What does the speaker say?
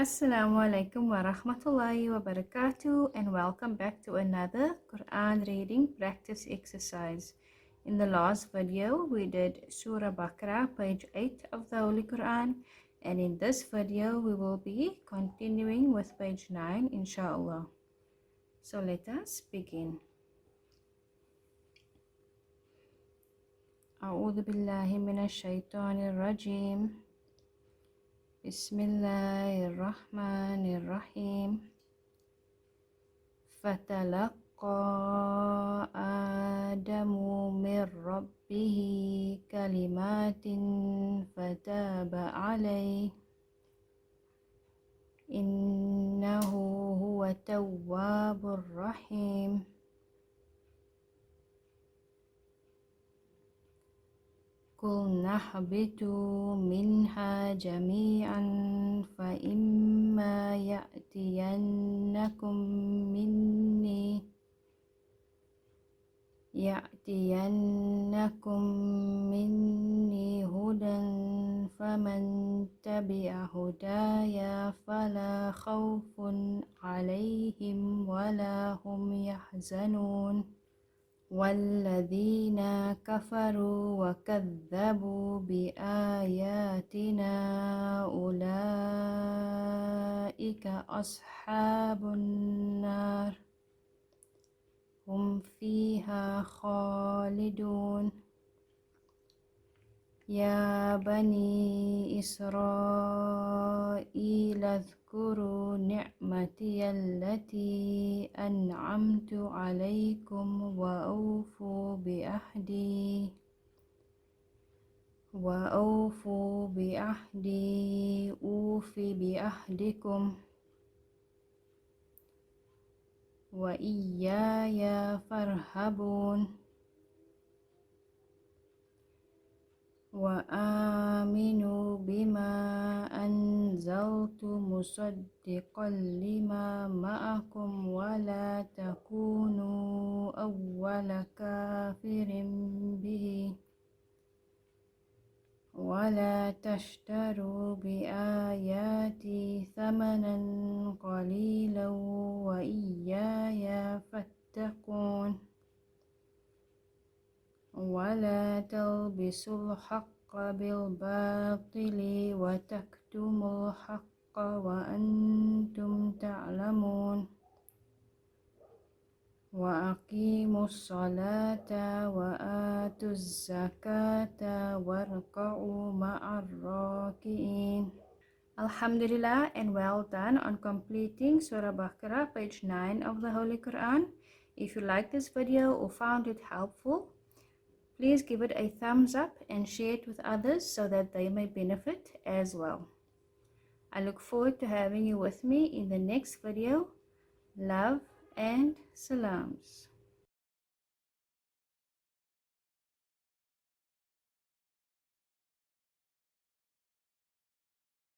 Assalamu alaikum wa rahmatullahi wa barakatuh, and welcome back to another Quran reading practice exercise. In the last video, we did Surah Baqarah, page 8 of the Holy Qur'an, and in this video, we will be continuing with page 9, inshaa-Allah. So let us begin. أعوذ بالله من الشيطان الرجيم. بسم الله الرحمن الرحيم. فتلقى آدم من ربه كلمات فتاب عليه إنه هو التواب الرحيم. قلنا اهبطوا منها جميعا فإما يأتينكم مني هدى فمن تبع هدايا فلا خوف عليهم ولا هم يحزنون. والذين كفروا وكذبوا بآياتنا أولئك أصحاب النار هم فيها خالدون. يا بني إسرائيل اذكروا نعمتي التي أنعمت عليكم وأوفوا بأهدي أوف بأهدكم وإياي فارهبون. وآمنوا بما أنزلت مصدقا لما معكم ولا تكونوا أول كافر به ولا تشتروا بآياتي ثمنا قليلا وإياي فاتقون. ولا تلبسوا الحق بالباطل وتكتموا الحق وأنتم تعلمون. وأقيموا الصلاة وآتوا الزكاة واركعوا مع الراكعين. Alhamdulillah, and well done on completing Surah Baqarah, page 9 of the Holy Quran. If you liked this video or found it helpful, please give it a thumbs up and share it with others so that they may benefit as well. I look forward to having you with me in the next video. Love and Salaams.